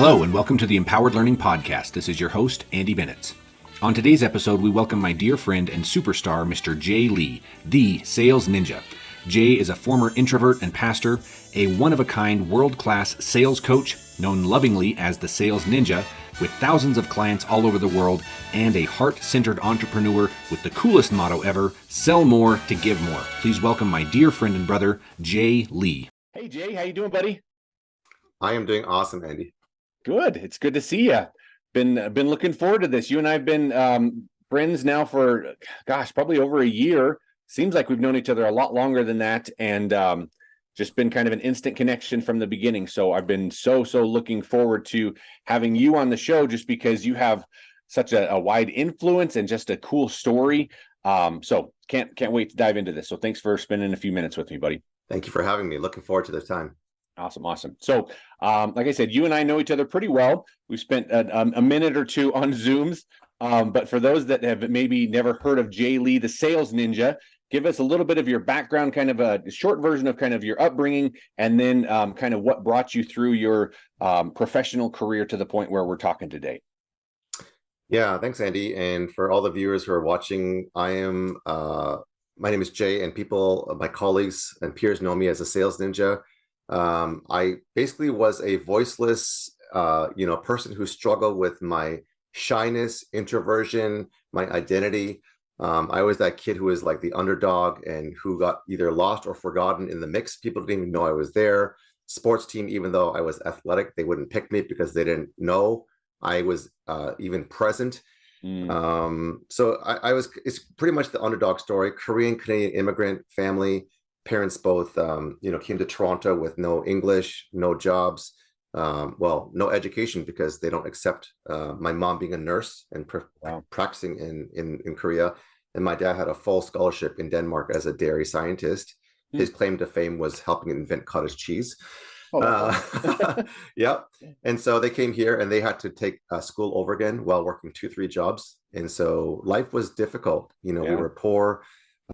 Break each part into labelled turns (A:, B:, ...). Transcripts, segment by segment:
A: Hello and welcome to the Empowered Learning Podcast. This is your host, Andy Bennett. On today's episode, we welcome my dear friend and superstar, Mr. Jay Lee, the Sales Ninja. Jay is a former introvert and pastor, a one-of-a-kind world-class sales coach, known lovingly as the Sales Ninja, with thousands of clients all over the world, and a heart-centered entrepreneur with the coolest motto ever, sell more to give more. Please welcome my dear friend and brother, Jay Lee. Hey, Jay, how you doing, buddy?
B: I am doing awesome, Andy.
A: Good. It's good to see you. Been looking forward to this. You and I have been friends now for, probably over a year. Seems like we've known each other a lot longer than that, and just been kind of an instant connection from the beginning. So I've been so looking forward to having you on the show, just because you have such a wide influence and just a cool story. So can't wait to dive into this. So thanks for spending a few minutes with me, buddy.
B: Thank you for having me. Looking forward to this time.
A: Awesome. So, like I said, you and I know each other pretty well. We've spent a minute or two on Zooms. But for those that have maybe never heard of Jay Lee, the Sales Ninja, give us a little bit of your background, kind of a short version of kind of your upbringing, and then kind of what brought you through your professional career to the point where we're talking today.
B: Yeah, thanks, Andy. And for all the viewers who are watching, my name is Jay, and my colleagues and peers know me as a Sales Ninja. I basically was a voiceless, person who struggled with my shyness, introversion, my identity. I was that kid who was like the underdog and who got either lost or forgotten in the mix. People didn't even know I was there. Sports team, even though I was athletic, they wouldn't pick me because they didn't know I was even present. So it's pretty much the underdog story. Korean Canadian immigrant family. Parents both, came to Toronto with no English, no jobs, no education because they don't accept my mom being a nurse and practicing in Korea. And my dad had a full scholarship in Denmark as a dairy scientist. His claim to fame was helping invent cottage cheese. Yep. And so they came here and they had to take school over again while working 2-3 jobs. And so life was difficult. We were poor.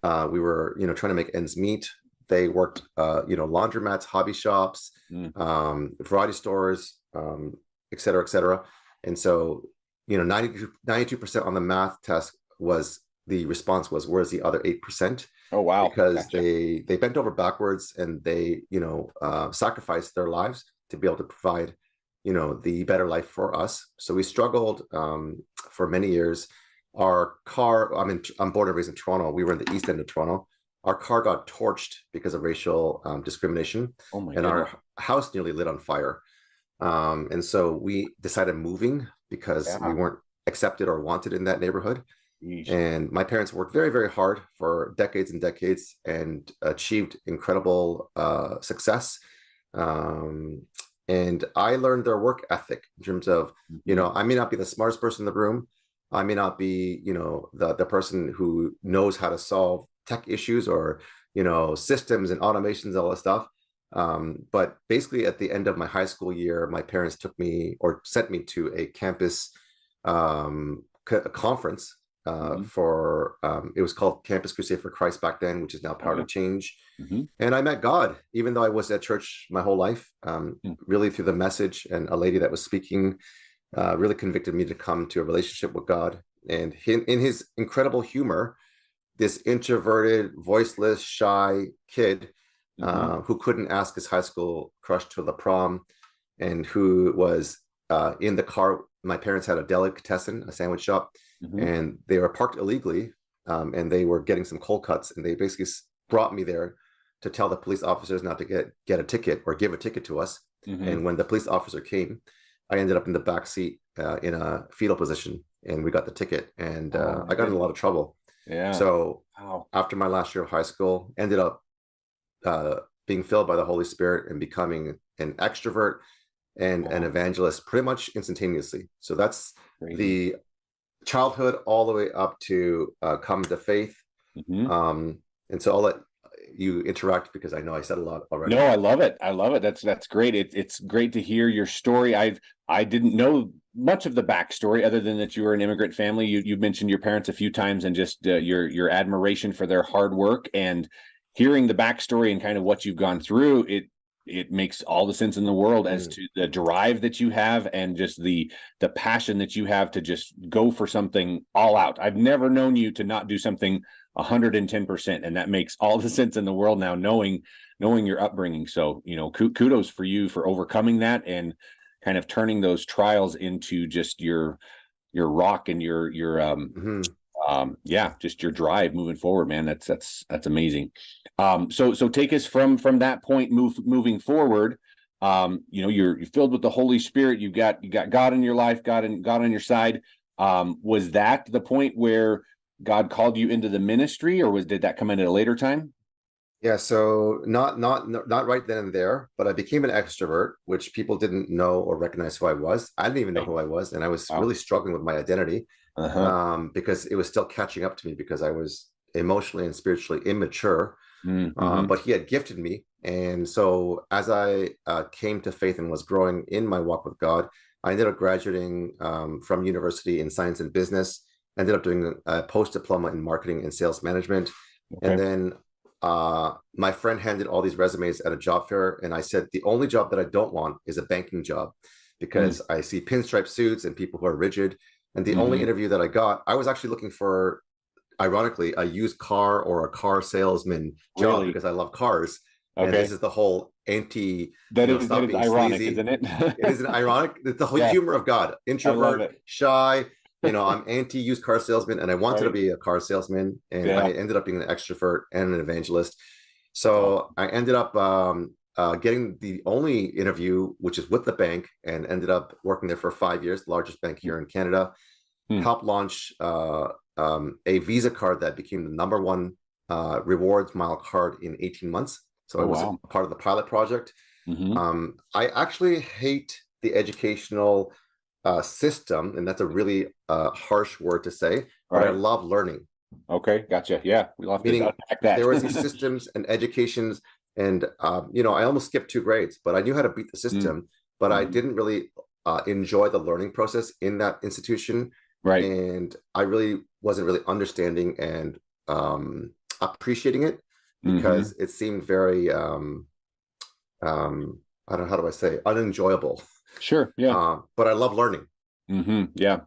B: We were, trying to make ends meet. They worked, laundromats, hobby shops, variety stores, et cetera, et cetera. And so, 92% on the math test the response was, where's the other 8%?
A: Oh, wow.
B: Because they bent over backwards and they, sacrificed their lives to be able to provide, the better life for us. So we struggled for many years. Our car, I'm born and raised in Toronto. We were in the east end of Toronto. Our car got torched because of racial discrimination. Oh my goodness. Our house nearly lit on fire. And so we decided moving because we weren't accepted or wanted in that neighborhood. Yeesh. And my parents worked very, very hard for decades and decades and achieved incredible success. And I learned their work ethic in terms of, I may not be the smartest person in the room. I may not be, the person who knows how to solve tech issues or, systems and automations, all that stuff. But basically at the end of my high school year, my parents sent me to a campus conference for, it was called Campus Crusade for Christ back then, which is now Power to Change. And I met God, even though I was at church my whole life, really through the message, and a lady that was speaking really convicted me to come to a relationship with God. And in his incredible humor, this introverted, voiceless, shy kid who couldn't ask his high school crush to the prom, and who was in the car. My parents had a delicatessen, a sandwich shop, and they were parked illegally, and they were getting some cold cuts, and they basically brought me there to tell the police officers not to get a ticket or give a ticket to us. And when the police officer came, I ended up in the back seat in a fetal position, and we got the ticket, and I got in a lot of trouble. Yeah. So after my last year of high school, ended up being filled by the Holy Spirit and becoming an extrovert and an evangelist pretty much instantaneously. So that's the childhood all the way up to come to faith. And so I'll let you interact because I know I said a lot already.
A: No, I love it. That's great. It's great to hear your story. I didn't know much of the backstory other than that you were an immigrant family. You mentioned your parents a few times, and just your admiration for their hard work, and hearing the backstory and kind of what you've gone through. it makes all the sense in the world as to the drive that you have and just the passion that you have to just go for something all out. I've never known you to not do something 110%, and that makes all the sense in the world now, knowing your upbringing. So, kudos for you for overcoming that and kind of turning those trials into just your rock and your just your drive moving forward, man. That's amazing. So take us from that point, moving forward. You're filled with the Holy Spirit. You got God in your life, God on your side. Was that the point where God called you into the ministry, or did that come in at a later time?
B: Yeah, so not right then and there, but I became an extrovert, which people didn't know or recognize who I was. I didn't even know who I was, and I was really struggling with my identity because it was still catching up to me because I was emotionally and spiritually immature. But he had gifted me, and so as I came to faith and was growing in my walk with God, I ended up graduating from university in science and business. Ended up doing a post-diploma in marketing and sales management, and then my friend handed all these resumes at a job fair, and I said the only job that I don't want is a banking job because I see pinstripe suits and people who are rigid. And the only interview that I got, I was actually looking for, ironically, a used car or a car salesman job because I love cars. And this is the whole anti.
A: That is ironic,
B: sleazy.
A: Isn't it?
B: It isn't ironic. It's the whole humor of God. Introvert, shy. I'm anti-used car salesman, and I wanted to be a car salesman, and I ended up being an extrovert and an evangelist. So I ended up getting the only interview, which is with the bank, and ended up working there for 5 years, largest bank here in Canada. Helped launch a Visa card that became the #1 rewards mile card in 18 months. So I was a part of the pilot project. I actually hate the educational system, and that's a really harsh word to say, but I love learning.
A: Okay, gotcha. Yeah, we love to unpack that.
B: There was these systems and educations, and I almost skipped 2 grades, but I knew how to beat the system. But I didn't really enjoy the learning process in that institution, and I really wasn't really understanding and appreciating it because it seemed very I don't know, how do I say, unenjoyable.
A: Sure. Yeah.
B: But I love learning.
A: Yeah.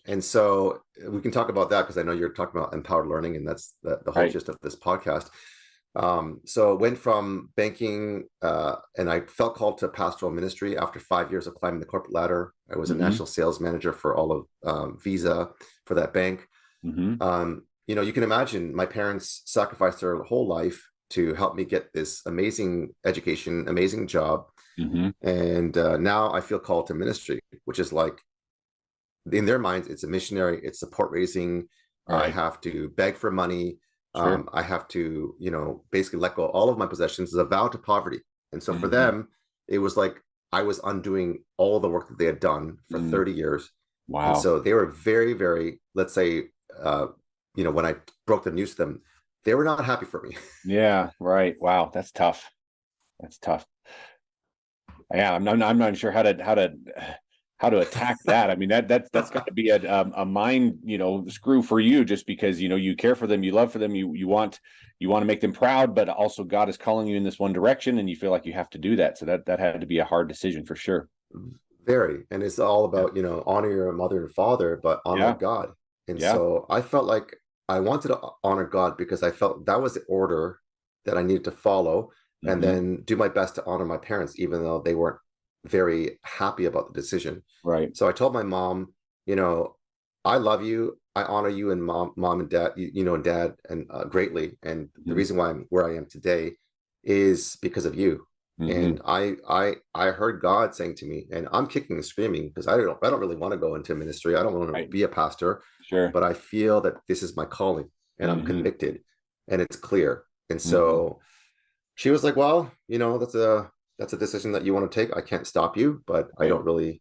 B: And so we can talk about that because I know you're talking about empowered learning, and that's the whole gist of this podcast. So it went from banking, and I felt called to pastoral ministry after 5 years of climbing the corporate ladder. I was a national sales manager for all of Visa for that bank. You can imagine my parents sacrificed their whole life to help me get this amazing education, amazing job. And now I feel called to ministry, which is like, in their minds, it's a missionary, it's support raising. I have to beg for money. I have to, basically let go of all of my possessions as a vow to poverty. And so for them, it was like I was undoing all the work that they had done for 30 years. Wow. And so they were very, very, let's say, when I broke the news to them, they were not happy for me.
A: Yeah. Right. Wow. That's tough. Yeah. I'm not sure how to attack that. I mean, that's got to be a mind, screw for you, just because, you care for them, you love for them, you want to make them proud, but also God is calling you in this one direction and you feel like you have to do that. So that had to be a hard decision for sure.
B: Very. And it's all about, honor your mother and father, but honor God. And so I felt like I wanted to honor God because I felt that was the order that I needed to follow, and then do my best to honor my parents, even though they weren't very happy about the decision.
A: Right.
B: So I told my mom, I love you, I honor you and mom and dad, and dad, and greatly. And the reason why I'm where I am today is because of you. And I heard God saying to me, and I'm kicking and screaming because I don't really want to go into ministry. I don't want to be a pastor. Sure. But I feel that this is my calling, and I'm convicted, and it's clear. And so she was like, well, that's a decision that you want to take. I can't stop you, but I don't really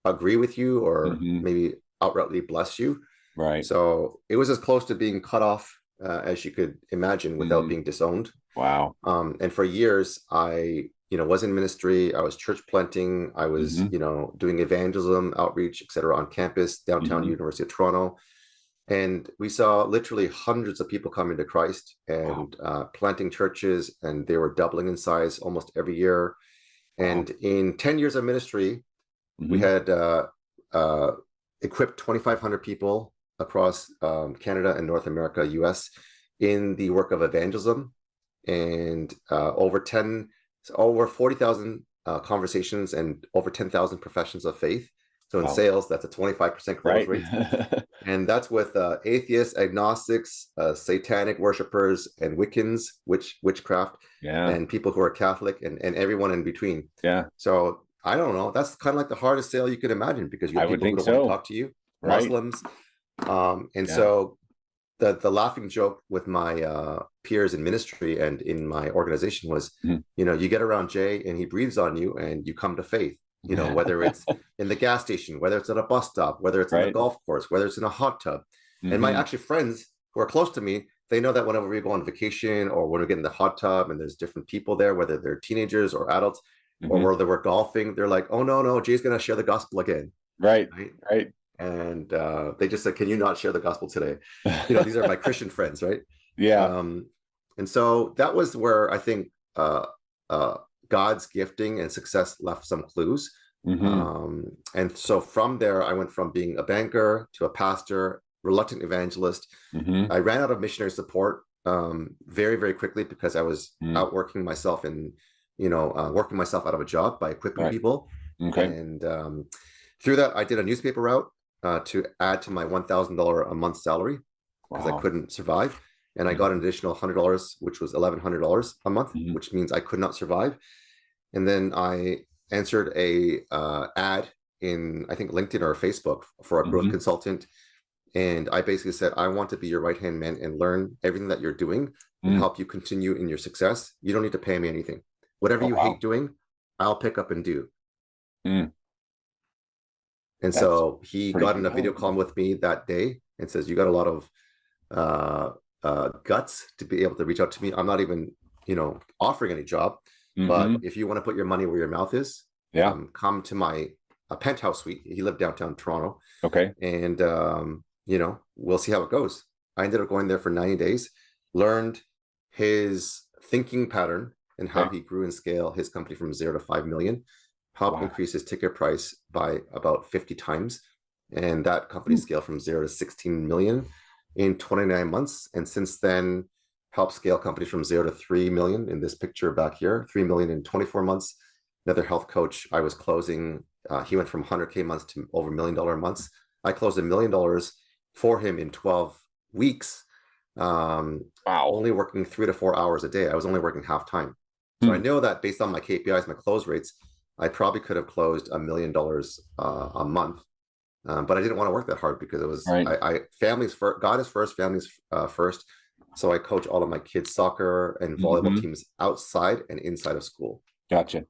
B: agree with you or maybe outrightly bless you. Right. So it was as close to being cut off as you could imagine without being disowned. Wow. And for years, I was in ministry. I was church planting. I was, doing evangelism, outreach, etc. on campus, downtown University of Toronto. And we saw literally hundreds of people coming to Christ and planting churches, and they were doubling in size almost every year. And in 10 years of ministry, we had equipped 2,500 people across Canada and North America, US, in the work of evangelism, and over 40,000 conversations and over 10,000 professions of faith. So in sales, that's a 25% close rate. And that's with atheists, agnostics, satanic worshipers, and Wiccans, witchcraft, and people who are Catholic, and everyone in between. So I don't know. That's kind of like the hardest sale you could imagine, because you have people who don't want to talk to you, Muslims. So the laughing joke with my peers in ministry and in my organization was, you get around Jay and he breathes on you and you come to faith. Whether it's in the gas station, whether it's at a bus stop, whether it's in a golf course, whether it's in a hot tub. And my actually friends who are close to me, they know that whenever we go on vacation or when we get in the hot tub and there's different people there, whether they're teenagers or adults, or whether we're golfing, they're like, oh, no, Jay's going to share the gospel again.
A: Right.
B: And they just said, can you not share the gospel today? These are my Christian friends, right? And so that was where I think God's gifting and success left some clues. And so from there, I went from being a banker to a pastor, reluctant evangelist. I ran out of missionary support very, very quickly, because I was outworking myself and, working myself out of a job by equipping people. And through that, I did a newspaper route to add to my $1,000 a month salary, because I couldn't survive. And I got an additional $100, which was $1,100 a month, which means I could not survive. And then I answered a ad in, I think, LinkedIn or Facebook for a growth consultant. And I basically said, I want to be your right-hand man and learn everything that you're doing and help you continue in your success. You don't need to pay me anything. Whatever you hate doing, I'll pick up and do. And so he got in a video call with me that day and says, you got a lot of guts to be able to reach out to me. I'm not even, offering any job, but if you want to put your money where your mouth is, come to my penthouse suite. He lived downtown Toronto. And, we'll see how it goes. I ended up going there for 90 days, learned his thinking pattern and how he grew and scale his company from 0 to 5 million, helped increase his ticket price by about 50 times. And that company scaled from 0 to 16 million in 29 months. And since then, helped scale companies from 0 to 3 million in this picture back here, 3 million in 24 months. Another health coach I was closing, he went from 100K months to over $1 million months. I closed $1 million for him in 12 weeks, only working 3 to 4 hours a day. I was only working half time. So I know that based on my KPIs, my close rates, I probably could have closed $1 million a month. But I didn't want to work that hard, because it was families first. God is first, families first. So I coach all of my kids' soccer and volleyball teams outside and inside of school.
A: Gotcha.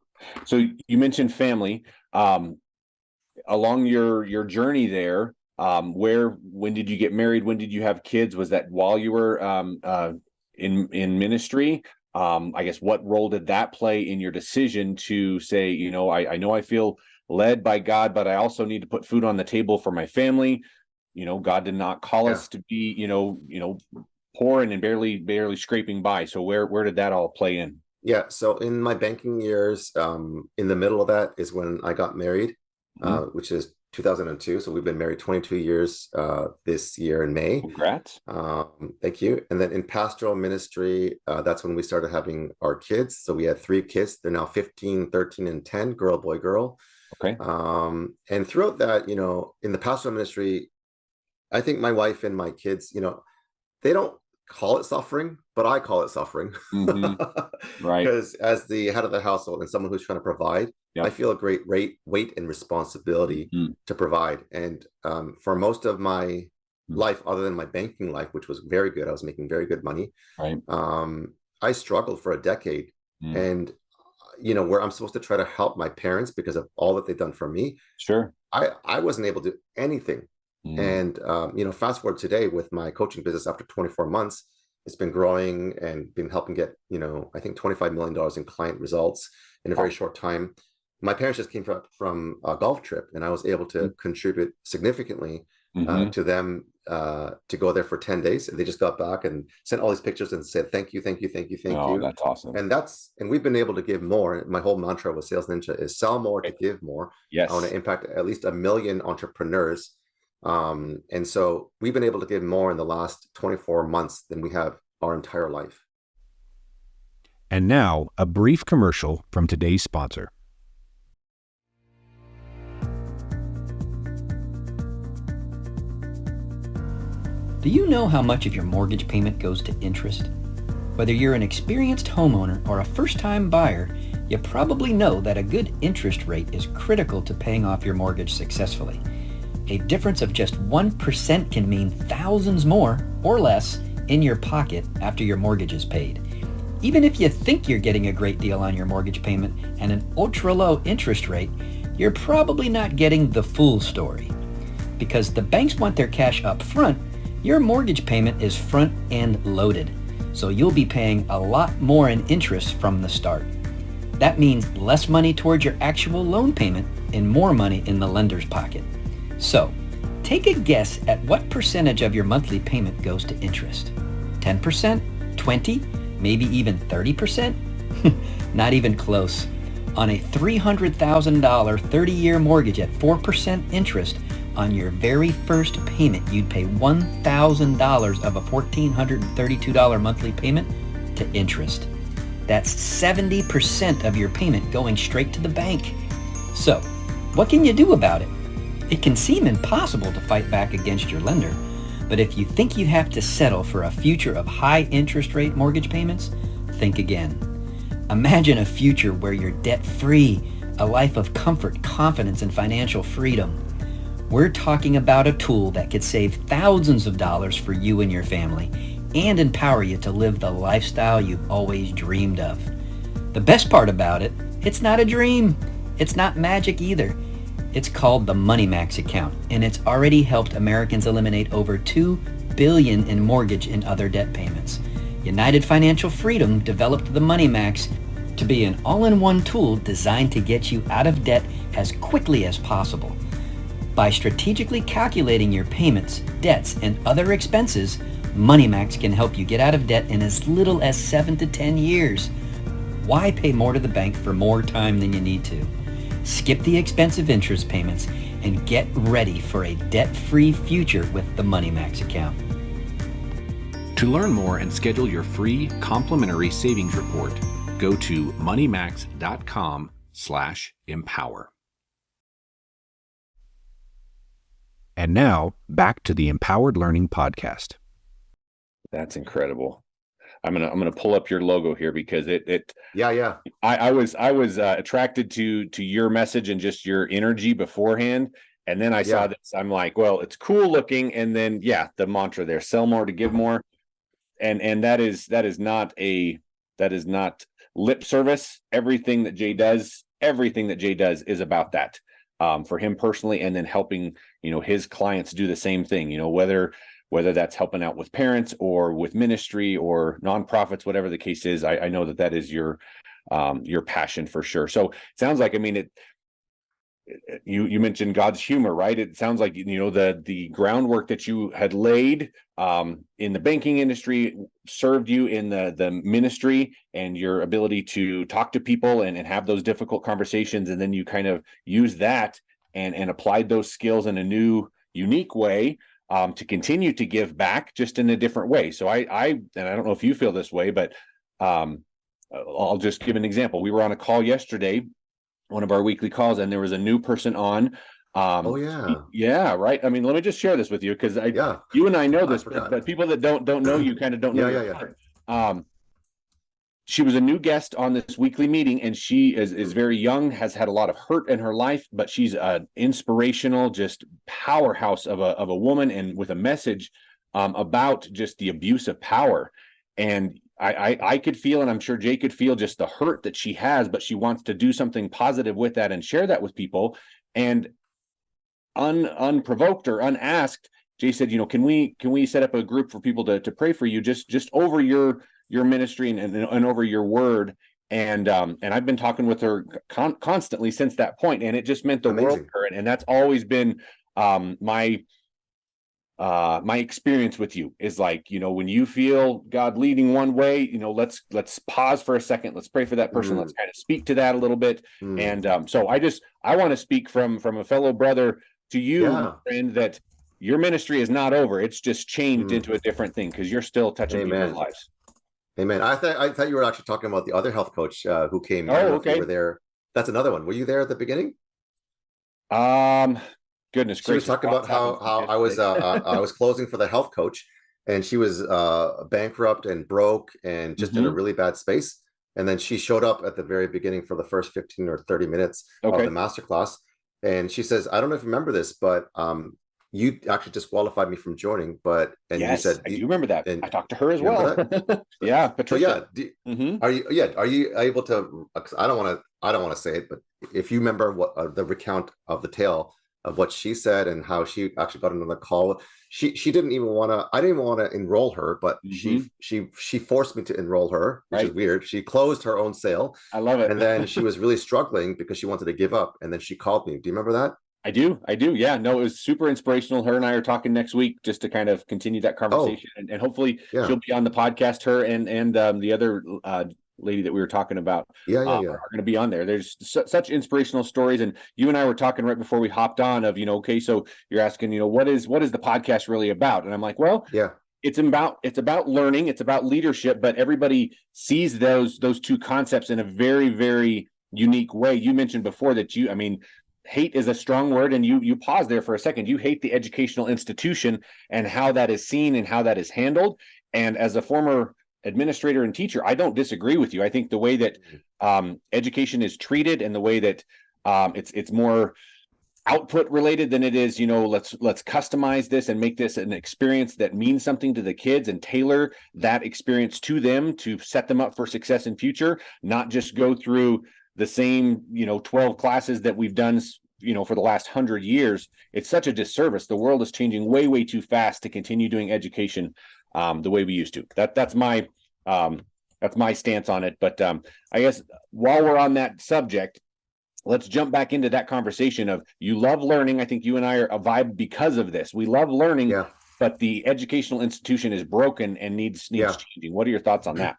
A: So you mentioned family. Along your journey there, when did you get married? When did you have kids? Was that while you were in ministry? I guess what role did that play in your decision to say, I know I feel led by God, but I also need to put food on the table for my family. God did not call us to be, poor and barely scraping by. So where did that all play in?
B: Yeah. So in my banking years, in the middle of that is when I got married, which is 2002. So we've been married 22 years this year in May.
A: Congrats.
B: Thank you. And then in pastoral ministry, that's when we started having our kids. So we had 3 kids. They're now 15, 13, and 10, girl, boy, girl. And throughout that, in the pastoral ministry, I think my wife and my kids, they don't call it suffering, but I call it suffering. Because as the head of the household and someone who's trying to provide, I feel a great weight and responsibility to provide. And for most of my life, other than my banking life, which was very good, I was making very good money. I struggled for a decade. And where I'm supposed to try to help my parents because of all that they've done for me. I wasn't able to do anything. And, fast forward today with my coaching business after 24 months, it's been growing and been helping get, I think $25 million in client results in a very short time. My parents just came from a golf trip, and I was able to contribute significantly to them to go there for 10 days. And they just got back and sent all these pictures and said, thank you, thank you, thank you, thank you.
C: That's awesome.
B: And we've been able to give more. My whole mantra with Sales Ninja is sell more to give more.
C: Yes.
B: I want to impact at least 1 million entrepreneurs. And so we've been able to give more in the last 24 months than we have our entire life.
A: And now, a brief commercial from today's sponsor.
D: Do you know how much of your mortgage payment goes to interest? Whether you're an experienced homeowner or a first-time buyer, you probably know that a good interest rate is critical to paying off your mortgage successfully. A difference of just 1% can mean thousands more or less in your pocket after your mortgage is paid. Even if you think you're getting a great deal on your mortgage payment and an ultra-low interest rate, you're probably not getting the full story. Because the banks want their cash up front, your mortgage payment is front-end loaded, so you'll be paying a lot more in interest from the start. That means less money towards your actual loan payment and more money in the lender's pocket. So, take a guess at what percentage of your monthly payment goes to interest. 10%? 20? Maybe even 30%? Not even close. On a $300,000 30-year mortgage at 4% interest, on your very first payment, you'd pay $1,000 of a $1,432 monthly payment to interest. That's 70% of your payment going straight to the bank. So, what can you do about it? It can seem impossible to fight back against your lender, but if you think you have to settle for a future of high interest rate mortgage payments, think again. Imagine a future where you're debt-free, a life of comfort, confidence, and financial freedom. We're talking about a tool that could save thousands of dollars for you and your family and empower you to live the lifestyle you've always dreamed of. The best part about it, it's not a dream. It's not magic either. It's called the Money Max account, and it's already helped Americans eliminate over $2 billion in mortgage and other debt payments. United Financial Freedom developed the Money Max to be an all-in-one tool designed to get you out of debt as quickly as possible. By strategically calculating your payments, debts, and other expenses, Money Max can help you get out of debt in as little as 7 to 10 years. Why pay more to the bank for more time than you need to? Skip the expensive interest payments and get ready for a debt-free future with the Money Max account.
A: To learn more and schedule your free complimentary savings report, go to moneymax.com/empower. And now, back to the Empowered Learning Podcast.
C: That's incredible. I'm gonna pull up your logo here because
B: Yeah.
C: I was attracted to your message and just your energy beforehand, and then I saw this. I'm like, well, it's cool looking, and then the mantra there: sell more to give more, and that is not lip service. Everything that Jay does is about that. For him personally, and then helping his clients do the same thing. Whether that's helping out with parents or with ministry or nonprofits, whatever the case is, I know that is your passion for sure. So it sounds like, you mentioned God's humor, right? It sounds like the groundwork that you had laid in the banking industry served you in the ministry, and your ability to talk to people and have those difficult conversations, and then you kind of use that and applied those skills in a new, unique way to continue to give back, just in a different way. So I don't know if you feel this way, but I'll just give an example. We were on a call yesterday, one of our weekly calls, and there was a new person on. Yeah, right. Let me just share this with you, because you and I know this, but people that don't know you kind of don't know. She was a new guest on this weekly meeting, and she is very young, has had a lot of hurt in her life, but she's an inspirational, just powerhouse of a woman, and with a message about just the abuse of power. And I could feel, and I'm sure Jay could feel, just the hurt that she has, but she wants to do something positive with that and share that with people. And unprovoked or unasked, Jay said, can we set up a group for people to pray for you, just over your ministry and over your word. And I've been talking with her constantly since that point, and it just meant the world to her. And that's always been my my experience with you is like, when you feel God leading one way, let's pause for a second. Let's pray for that person. Let's kind of speak to that a little bit. And so I want to speak from a fellow brother to you, my friend, that your ministry is not over. It's just changed into a different thing because you're still touching people's lives.
B: Amen. I thought you were actually talking about the other health coach who came.
C: Oh, okay.
B: You were there. That's another one. Were you there at the beginning?
C: Goodness gracious.
B: She was talking about how I was closing for the health coach, and she was bankrupt and broke and just in a really bad space. And then she showed up at the very beginning for the first 15 or 30 minutes of the masterclass. And she says, I don't know if you remember this, but you actually disqualified me from joining. And
C: yes,
B: you said,
C: I do remember that. And I talked to her as well.
B: Yeah,
C: Patricia.
B: So are you able to? I don't want to say it, but if you remember what the recount of the tale of what she said and how she actually got into the call, she didn't even want to. I didn't even want to enroll her, but she forced me to enroll her, which is weird. She closed her own sale.
C: I love it.
B: And then she was really struggling because she wanted to give up, and then she called me. Do you remember that?
C: I do. Yeah, no, it was super inspirational. Her and I are talking next week just to kind of continue that conversation, and hopefully she'll be on the podcast. Her and the other lady that we were talking about are going to be on there. There's such inspirational stories, and you and I were talking right before we hopped on of, okay, so you're asking, what is the podcast really about? And I'm like, well, it's about learning, it's about leadership, but everybody sees those two concepts in a very, very unique way. You mentioned before that hate is a strong word, and you pause there for a second. You hate the educational institution and how that is seen and how that is handled. And as a former administrator and teacher, I don't disagree with you. I think the way that education is treated and the way that it's more output related than it is, let's customize this and make this an experience that means something to the kids and tailor that experience to them to set them up for success in future, not just go through the same 12 classes that we've done for the last 100 years. It's such a disservice. The world is changing way too fast to continue doing education the way we used to. That's my stance on it. But I guess while we're on that subject, let's jump back into that conversation of, you love learning. I think you and I are a vibe because of this. We love learning, but the educational institution is broken and needs changing. What are your thoughts on that?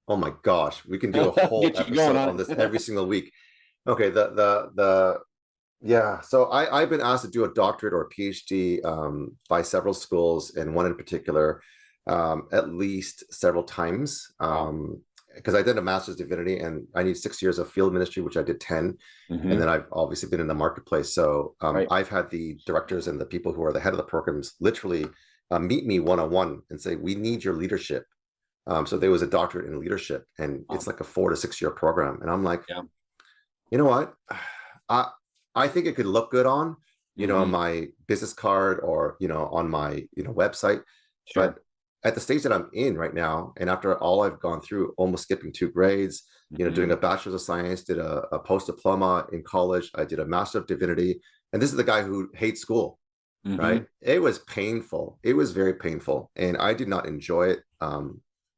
B: Oh my gosh, we can do a whole episode on this every single week. Okay, So I've been asked to do a doctorate or a PhD by several schools, and one in particular, at least several times, because I did a master's divinity, and I need 6 years of field ministry, which I did 10, and then I've obviously been in the marketplace. So I've had the directors and the people who are the head of the programs literally meet me one-on-one and say, we need your leadership. So there was a doctorate in leadership, and it's like a 4 to 6 year program. And I'm like, you know what? I think it could look good on, on my business card or, on my, website. Sure. But at the stage that I'm in right now, and after all I've gone through, almost skipping 2 grades, doing a bachelor's of science, did a post-diploma in college, I did a master of divinity. And this is the guy who hates school, right? It was painful. It was very painful. And I did not enjoy it.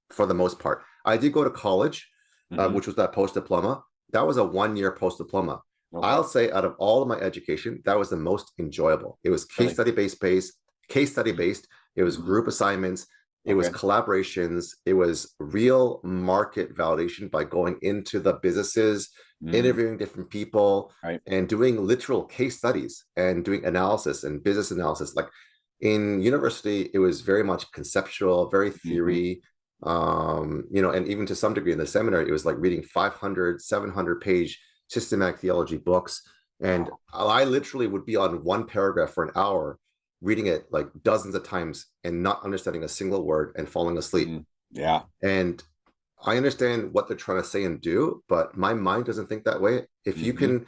B: For the most part, I did go to college, which was that post-diploma. That was a 1 year post-diploma. Okay. I'll say out of all of my education, that was the most enjoyable. It was case study based. It was group assignments. It was collaborations. It was real market validation by going into the businesses, interviewing different people, and doing literal case studies and doing analysis and business analysis. Like in university, it was very much conceptual, very theory. And even to some degree in the seminary, it was like reading 500, 700 page systematic theology books. And I literally would be on one paragraph for an hour, reading it like dozens of times and not understanding a single word and falling asleep.
C: Yeah.
B: And I understand what they're trying to say and do, but my mind doesn't think that way. If you can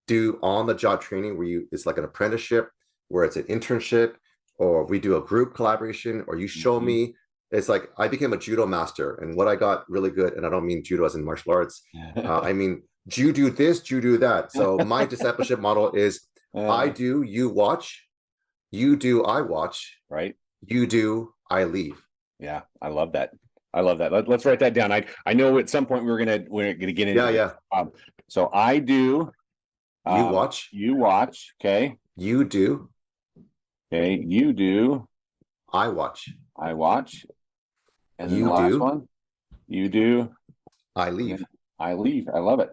B: do on the job training where it's like an apprenticeship, where it's an internship, or we do a group collaboration, or you show me. It's like I became a judo master, and what I got really good, and I don't mean judo as in martial arts. I mean, you do this, you do that. So my discipleship model is I do, you watch, you do, I watch,
C: right?
B: You do, I leave.
C: Yeah, I love that. Let's write that down. I know at some point we're gonna get into it. So I do,
B: you watch,
C: okay,
B: you do,
C: okay, you do,
B: I watch.
C: I watch. And then
B: You
C: the last
B: do.
C: one. You do.
B: I leave.
C: I leave. I love it.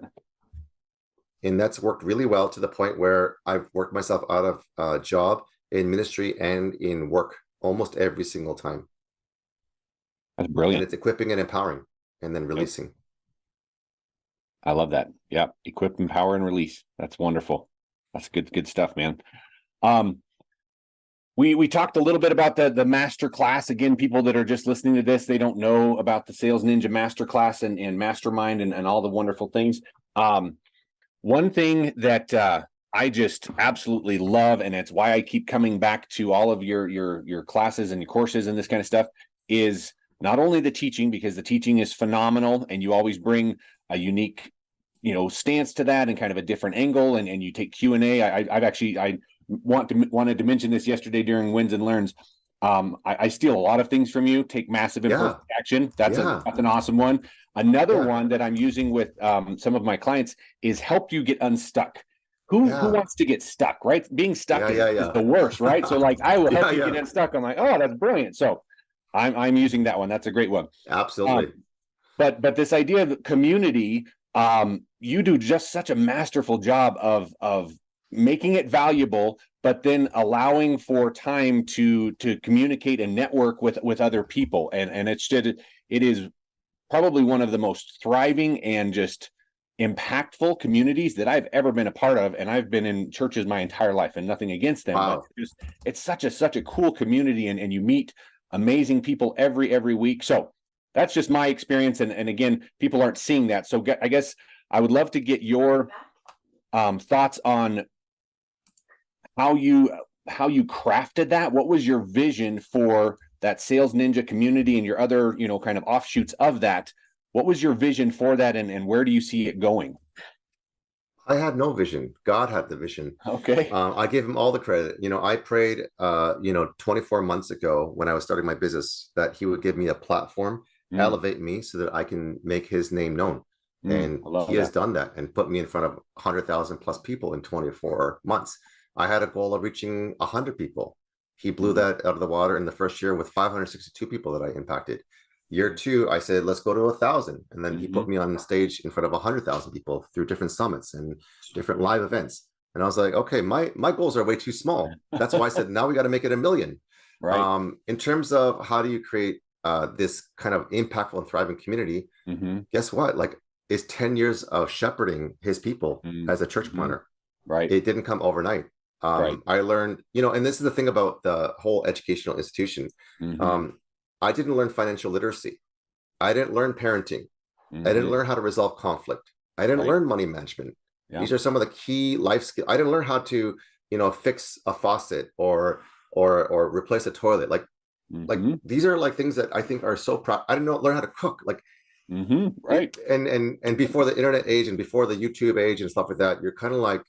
B: And that's worked really well to the point where I've worked myself out of a job in ministry and in work almost every single time.
C: That's brilliant.
B: And it's equipping and empowering and then releasing.
C: Yep. I love that. Yeah. Equip, empower, and release. That's wonderful. That's good stuff, man. We talked a little bit about the master class. Again, people that are just listening to this, they don't know about the Sales Ninja master class and mastermind and all the wonderful things. One thing that I just absolutely love, and it's why I keep coming back to all of your classes and your courses and this kind of stuff, is not only the teaching, because the teaching is phenomenal and you always bring a unique, stance to that and kind of a different angle, and you take Q&A. I wanted to mention this yesterday during Wins and Learns. I steal a lot of things from you, take massive imperfect action. That's an awesome one. Another one that I'm using with some of my clients is help you get unstuck. Who wants to get stuck, right? Being stuck is the worst, right? So like, I will help you get unstuck. I'm like, oh, that's brilliant. So I'm using that one. That's a great one.
B: Absolutely.
C: But this idea of community, you do just such a masterful job of making it valuable, but then allowing for time to communicate and network with other people. And it is probably one of the most thriving and just impactful communities that I've ever been a part of. And I've been in churches my entire life, and nothing against them.
B: Wow.
C: But it's such a cool community, and you meet amazing people every week. So that's just my experience. And again, people aren't seeing that. So I guess I would love to get your thoughts on how you crafted that. What was your vision for that Sales Ninja community and your other, kind of offshoots of that? What was your vision for that, and where do you see it going?
B: I had no vision. God had the vision.
C: Okay.
B: I gave him all the credit. I prayed, 24 months ago when I was starting my business, that he would give me a platform, elevate me so that I can make his name known. And he has done that and put me in front of 100,000 plus people in 24 months. I had a goal of reaching 100 people. He blew that out of the water in the first year with 562 people that I impacted. Year 2, I said, let's go to 1,000. And then he put me on stage in front of 100,000 people through different summits and different live events. And I was like, okay, my goals are way too small. That's why I said, now we got to make it 1 million.
C: Right.
B: In terms of how do you create this kind of impactful and thriving community, guess what? Like, it's 10 years of shepherding his people as a church planner.
C: Right.
B: It didn't come overnight. I learned, and this is the thing about the whole educational institution. I didn't learn financial literacy. I didn't learn parenting. I didn't learn how to resolve conflict. I didn't learn money management. These are some of the key life skills. I didn't learn how to, fix a faucet or replace a toilet. Like these are like things that I think are so proud. I didn't learn how to cook. Like,
C: right.
B: And before the internet age and before the YouTube age and stuff like that, you're kind of like,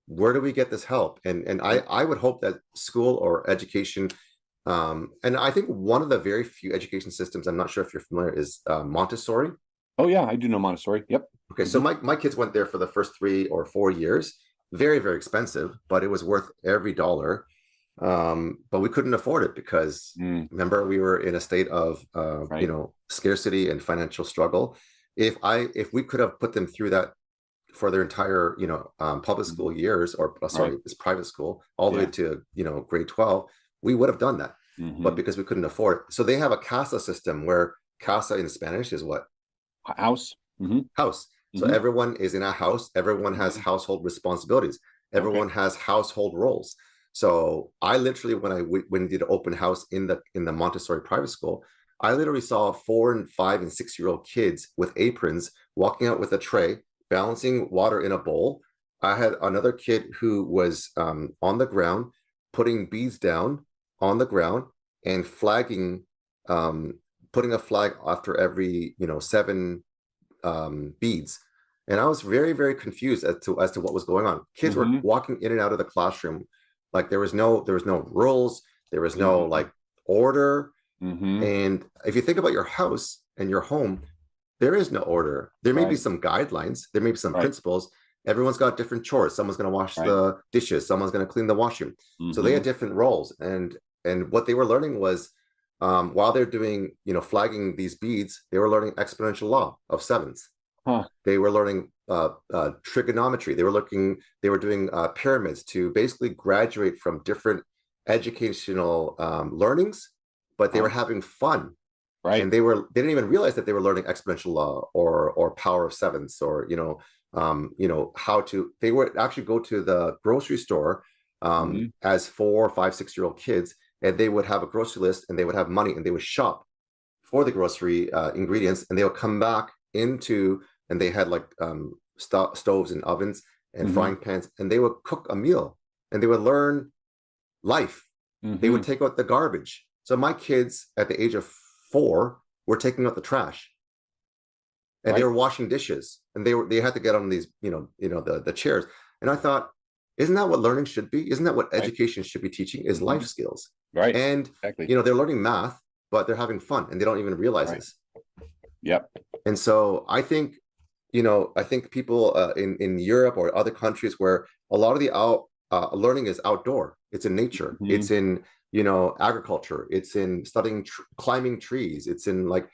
B: where do we get this help? And I would hope that school or education, and I think one of the very few education systems, I'm not sure if you're familiar, is Montessori.
C: Oh yeah, I do know Montessori. Yep.
B: Okay, so my kids went there for the first 3 or 4 years. Very, very expensive, but it was worth every dollar. But we couldn't afford it because remember, we were in a state of scarcity and financial struggle. If we could have put them through that for their entire public school years, or this private school, all the way to grade 12, we would have done that. But because we couldn't afford it, so they have a casa system, where casa in Spanish is what?
C: House.
B: House. So everyone is in a house. Everyone has household responsibilities. Everyone has household roles. So I literally, when I went did an open house in the Montessori private school, I literally saw 4 and 5 and 6-year-old kids with aprons walking out with a tray, balancing water in a bowl. I had another kid who was on the ground, putting beads down on the ground and flagging, putting a flag after every 7 beads. And I was very, very confused as to what was going on. Kids were walking in and out of the classroom like there was no rules, there was no like order. And if you think about your house and your home, there is no order. There may be some guidelines, there may be some principles. Everyone's got different chores. Someone's going to wash the dishes, someone's going to clean the washroom. So they had different roles. And and what they were learning was, while they're doing, flagging these beads, they were learning exponential law of sevens. They were learning trigonometry. They were doing pyramids to basically graduate from different educational learnings, but they were having fun.
C: Right.
B: And they didn't even realize that they were learning exponential law or power of sevens, or they would actually go to the grocery store as 4, 5, 6-year-old kids, and they would have a grocery list, and they would have money, and they would shop for the grocery ingredients, and they would come back and they had like stoves and ovens and frying pans, and they would cook a meal, and they would learn life. They would take out the garbage. So my kids at the age of 4 were taking out the trash, and they were washing dishes, and they had to get on these, the chairs. And I thought, isn't that what learning should be? Isn't that what education should be teaching, is life skills?
C: Right.
B: And,
C: exactly.
B: They're learning math, but they're having fun, and they don't even realize this.
C: Yep. And
B: so I think, people in Europe or other countries where a lot of the learning is outdoor, it's in nature, it's in, agriculture, it's in studying, climbing trees, it's in like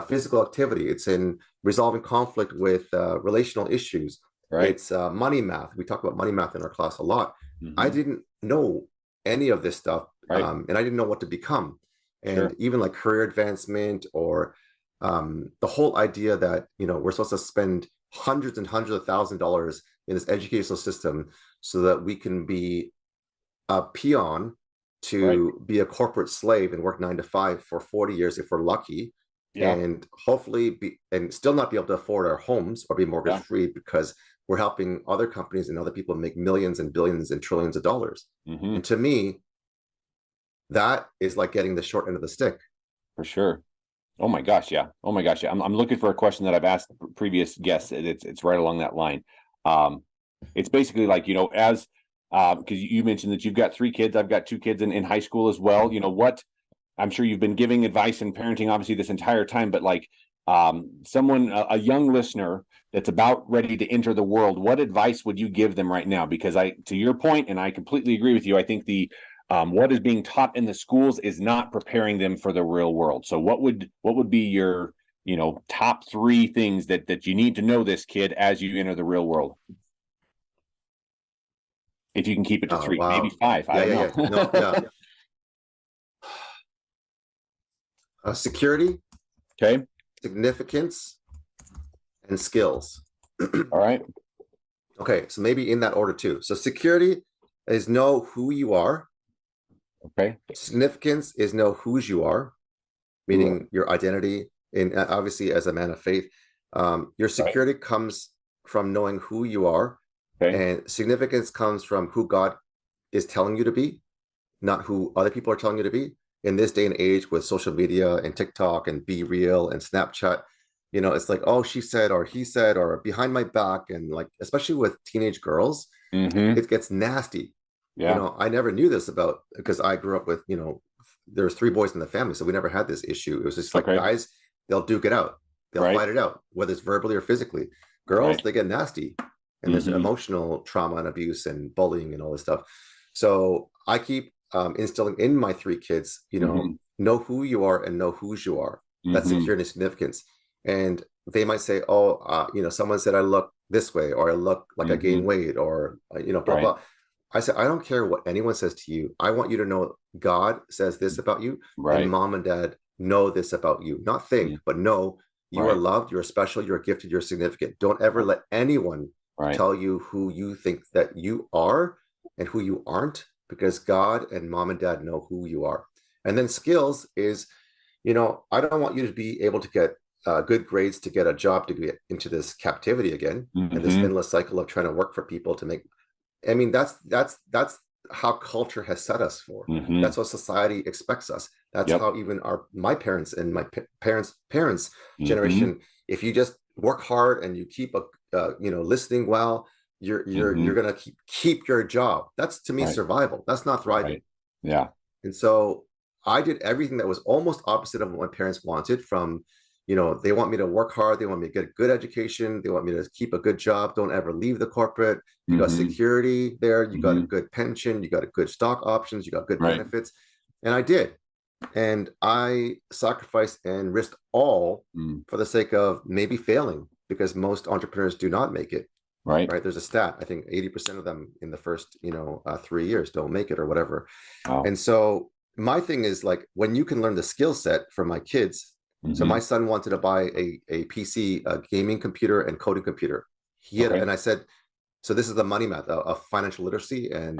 B: physical activity, it's in resolving conflict with relational issues. Right. It's money math. We talk about money math in our class a lot. I didn't know any of this stuff, and I didn't know what to become. And even like career advancement, or the whole idea that, we're supposed to spend hundreds and hundreds of $1,000s in this educational system so that we can be a peon to be a corporate slave and work 9 to 5 for 40 years if we're lucky, and hopefully and still not be able to afford our homes or be mortgage free, because we're helping other companies and other people make millions and billions and trillions of dollars. And to me, that is like getting the short end of the stick. For sure.
C: Oh my gosh, yeah. Oh my gosh, yeah. I'm looking for a question that I've asked previous guests. It's right along that line. It's basically like, as because you mentioned that you've got 3 kids, I've got 2 kids in high school as well. What I'm sure you've been giving advice and parenting obviously this entire time, but like someone, a young listener that's about ready to enter the world, what advice would you give them right now? Because to your point, and I completely agree with you, I think what is being taught in the schools is not preparing them for the real world. So what would be your, top 3 things that you need to know this kid as you enter the real world? If you can keep it to 3, maybe 5. I don't know.
B: Security.
C: Okay.
B: Significance and skills.
C: All right.
B: Okay, so maybe in that order too. So security is know who you are.
C: Okay.
B: Significance is know whose you are, meaning your identity. And obviously, as a man of faith, your security comes from knowing who you are, and significance comes from who God is telling you to be, not who other people are telling you to be. In this day and age with social media and TikTok and Be Real and Snapchat, it's like, oh, she said, or he said, or behind my back. And like, especially with teenage girls, it gets nasty. Yeah. I never knew this because I grew up with, there's 3 boys in the family. So we never had this issue. It was just like guys, they'll duke it out. They'll fight it out, whether it's verbally or physically. Girls, they get nasty. And there's emotional trauma and abuse and bullying and all this stuff. So I keep instilling in my 3 kids, know who you are and know whose you are. That's security and significance. And they might say, oh, someone said I look this way, or I look like I gain weight, or, blah, blah. I said, I don't care what anyone says to you. I want you to know God says this about you, and mom and dad know this about you. Not think, but know you are loved, you're special, you're gifted, you're significant. Don't ever let anyone tell you who you think that you are and who you aren't, because God and mom and dad know who you are. And then skills is, I don't want you to be able to get good grades to get a job to get into this captivity again, and this endless cycle of trying to work for people to make. I mean, that's how culture has set us for. That's what society expects us. That's how even my parents and my parents generation. If you just work hard and you keep listening well, you're gonna keep your job. That's to me survival. That's not thriving.
C: Yeah.
B: And so I did everything that was almost opposite of what my parents wanted. From they want me to work hard, they want me to get a good education, they want me to keep a good job, don't ever leave the corporate. You got security there, you got a good pension, you got a good stock options, you got good benefits. And I did. And I sacrificed and risked all for the sake of maybe failing, because most entrepreneurs do not make it.
C: Right.
B: There's a stat, I think 80% of them in the first 3 years don't make it or whatever.
C: Wow.
B: And so my thing is, like, when you can learn the skill set from my kids. So my son wanted to buy a PC, a gaming computer and coding computer. He had, and I said, so this is the money math of financial literacy and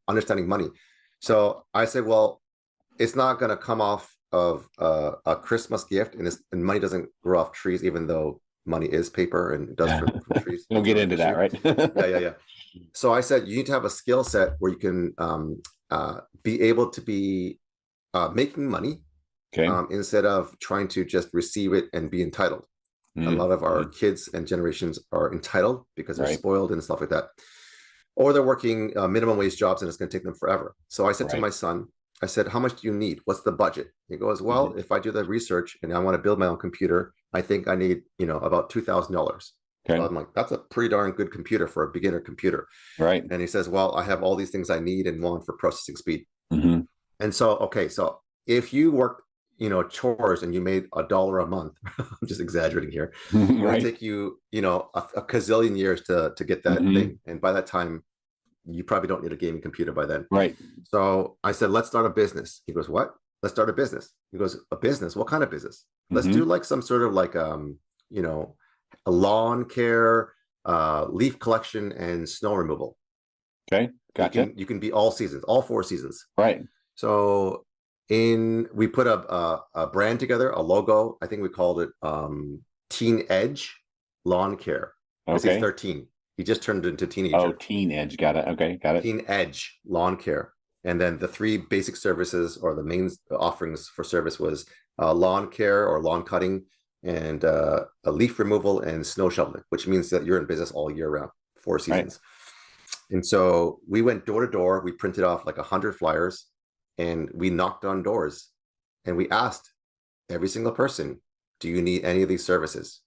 B: understanding money. So I said, well, it's not going to come off of a Christmas gift, and money doesn't grow off trees, even though money is paper and it does from trees.
C: We'll get into that, right?
B: Yeah. So I said, you need to have a skill set where you can be able to be making money instead of trying to just receive it and be entitled. A lot of our kids and generations are entitled because they're spoiled and stuff like that. Or they're working minimum wage jobs and it's going to take them forever. So I said to my son, I said, how much do you need? What's the budget? He goes, well, if I do the research and I want to build my own computer, I think I need, about $2,000. So I'm like, that's a pretty darn good computer for a beginner computer.
C: Right.
B: And he says, well, I have all these things I need and want for processing speed. And so, so if you work, chores and you made $1 a month, I'm just exaggerating here. It would take you, a gazillion years to get that thing. And by that time, you probably don't need a gaming computer by then.
C: Right.
B: So I said, let's start a business. He goes, what? Let's start a business. He goes, a business? What kind of business? Let's do like some sort of like, a lawn care, leaf collection and snow removal.
C: Okay. Gotcha.
B: You can be all seasons, all 4 seasons.
C: Right.
B: So we put a brand together, a logo. I think we called it Teen Edge Lawn Care. Because he's 13. He just turned into teenager.
C: Oh, Teen Edge. Got it. Okay. Got it.
B: Teen Edge Lawn Care. And then the 3 basic services, or the main offerings for service, was lawn care or lawn cutting, and a leaf removal and snow shoveling, which means that you're in business all year round, 4 seasons. Right. And so we went door to door. We printed off like 100 flyers, and we knocked on doors, and we asked every single person, do you need any of these services?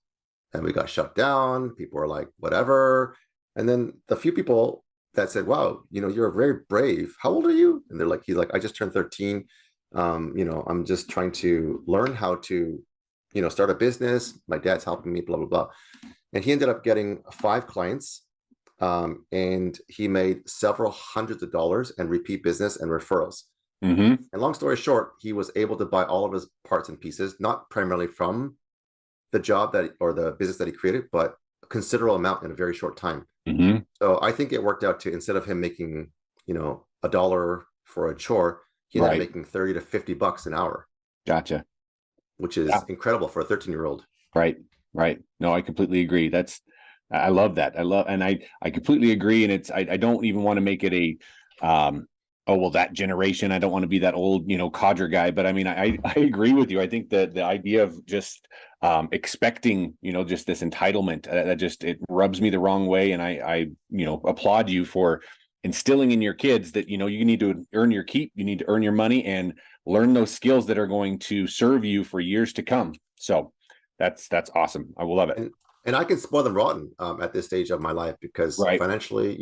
B: And we got shut down. People were like, whatever. And then the few people that said, wow, you're very brave. How old are you? And he's like, I just turned 13. I'm just trying to learn how to, start a business. My dad's helping me, blah, blah, blah. And he ended up getting 5 clients. And he made several hundreds of dollars and repeat business and referrals. And long story short, he was able to buy all of his parts and pieces, not primarily from the job or the business that he created, but a considerable amount in a very short time. So I think it worked out to, instead of him making, $1 for a chore, he ended up making $30 to $50 an hour.
C: Gotcha.
B: Which is incredible for a 13-year-old.
C: Right. No, I completely agree. I love that. And I completely agree. And I don't even want to make it a, that generation, I don't want to be that old, codger guy, but I mean, I agree with you. I think that the idea of just expecting, just this entitlement, it rubs me the wrong way. And I applaud you for instilling in your kids that, you need to earn your keep, you need to earn your money and learn those skills that are going to serve you for years to come. So that's awesome. I will love it.
B: And I can spoil them rotten at this stage of my life, because financially,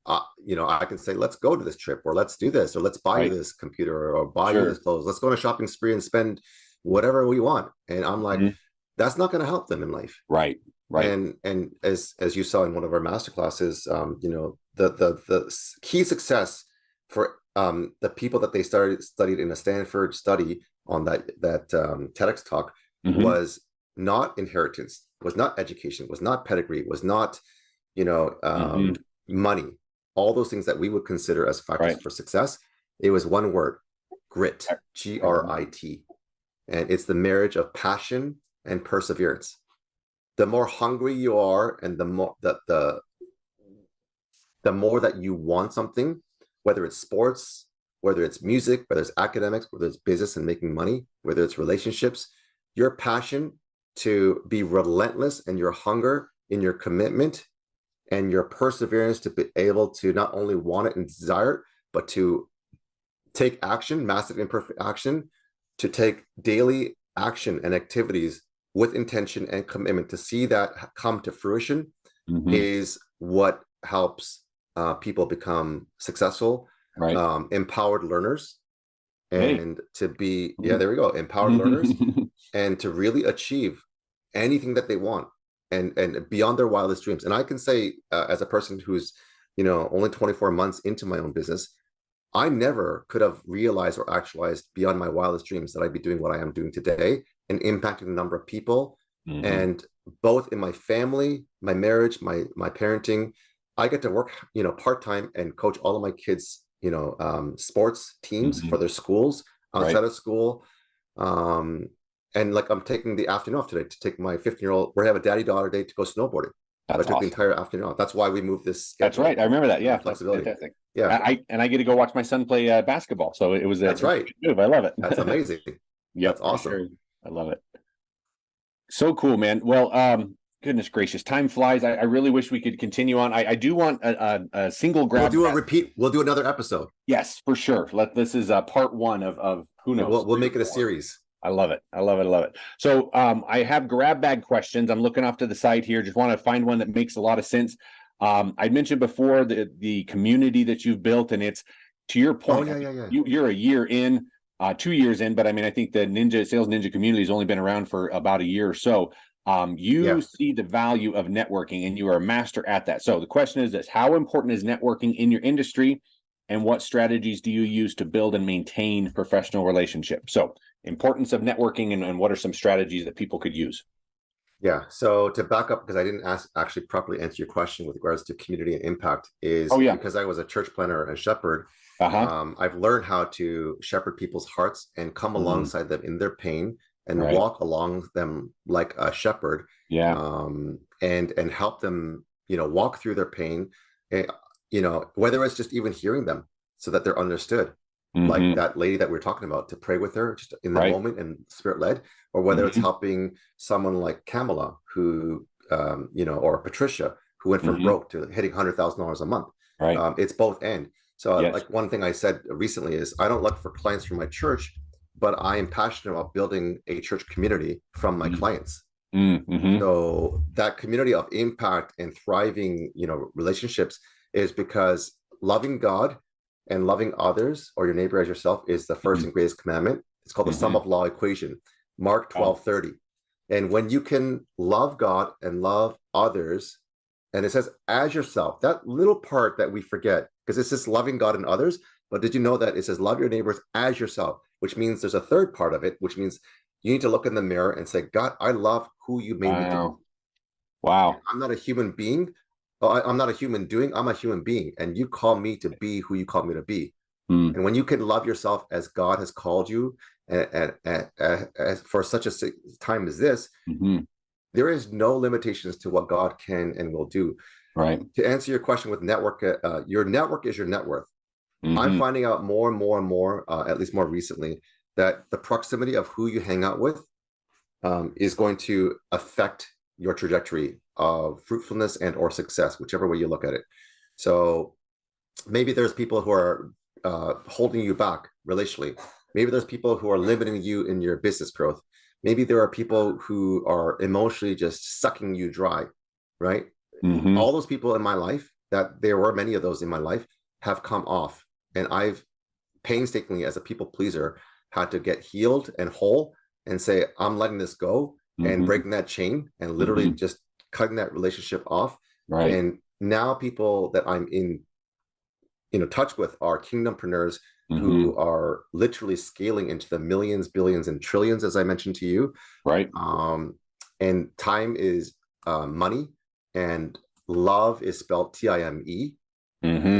B: I can say, let's go to this trip, or let's do this, or let's buy you this computer, or buy you this clothes. Let's go on a shopping spree and spend whatever we want. And I'm like, that's not going to help them in life. Right. And as you saw in one of our masterclasses, the key success for the people that they studied in a Stanford study on that TEDx talk was not inheritance, was not education, was not pedigree, was not money. All those things that we would consider as factors for success. It was one word: grit, Grit. And it's the marriage of passion and perseverance. The more hungry you are, and the more that you want something, whether it's sports, whether it's music, whether it's academics, whether it's business and making money, whether it's relationships, your passion to be relentless, and your hunger in your commitment and your perseverance to be able to not only want it and desire it, but to take action, massive imperfect action, to take daily action and activities with intention and commitment to see that come to fruition is what helps people become successful, empowered learners, and to be, there we go, empowered learners, and to really achieve anything that they want and beyond their wildest dreams. And I can say, as a person who's, only 24 months into my own business, I never could have realized or actualized beyond my wildest dreams that I'd be doing what I am doing today and impacting a number of people. And both in my family, my marriage, my parenting, I get to work, part-time and coach all of my kids, sports teams for their schools outside of school. And like, I'm taking the afternoon off today to take my 15-year-old, we have a daddy-daughter day to go snowboarding.
C: That's
B: I took
C: awesome.
B: the entire afternoon off. That's why we moved this.
C: That's right. I remember that. Yeah.
B: Flexibility.
C: That's fantastic.
B: Yeah.
C: I get to go watch my son play basketball. So it was
B: that's right.
C: Move. I love it.
B: That's amazing.
C: Yeah.
B: That's awesome.
C: Sure. I love it. So cool, man. Well, goodness gracious, time flies. I really wish we could continue on. I do want a single grab.
B: We'll do a repeat. We'll do another episode.
C: Yes, for sure. This is part one of who knows.
B: We'll make it a series.
C: I love it. I love it. I love it. So I have grab bag questions. I'm looking off to the side here. Just want to find one that makes a lot of sense. I mentioned before the community that you've built, and it's to your point. You're a year in, 2 years in, but I mean, I think the Sales Ninja community has only been around for about a year or so. You see the value of networking, and you are a master at that. So the question is this: how important is networking in your industry, and what strategies do you use to build and maintain professional relationships? So importance of networking, and what are some strategies that people could use?
B: Yeah. So to back up, because I didn't actually properly answer your question with regards to community and impact, is because I was a church planner and shepherd, I've learned how to shepherd people's hearts and come alongside them in their pain and walk along them like a shepherd. And help them, walk through their pain, whether it's just even hearing them so that they're understood. Like that lady that we were talking about, to pray with her just in the moment and spirit led, or whether it's helping someone like Kamala, who, or Patricia, who went from broke to hitting $100,000 a month. It's both and. So like one thing I said recently is, I don't look for clients from my church, but I am passionate about building a church community from my clients. So that community of impact and thriving, relationships is because loving God and loving others, or your neighbor as yourself, is the first and greatest commandment. It's called the sum of law equation, Mark 12:30. And when you can love God and love others, and it says as yourself, that little part that we forget, because it's just loving God and others. But did you know that it says love your neighbors as yourself, which means there's a third part of it, which means you need to look in the mirror and say, God, I love who you made me to be.
C: Wow.
B: I'm not a human being. I'm not a human doing, I'm a human being. And you call me to be who you call me to be. And when you can love yourself as God has called you, for such a time as this, there is no limitations to what God can and will do. To answer your question with network, your network is your net worth. I'm finding out more and more and more, at least more recently, that the proximity of who you hang out with is going to affect your trajectory of fruitfulness and or success, whichever way you look at it. So maybe there's people who are holding you back relationally. Maybe there's people who are limiting you in your business growth. Maybe there are people who are emotionally just sucking you dry, right? All those people in my life, that there were many of those in my life, have come off. And I've painstakingly, as a people pleaser, had to get healed and whole and say, I'm letting this go and breaking that chain and literally just cutting that relationship off. And now people that I'm in touch with are kingdompreneurs who are literally scaling into the millions, billions, and trillions, as I mentioned to you. And time is money, and love is spelled Time.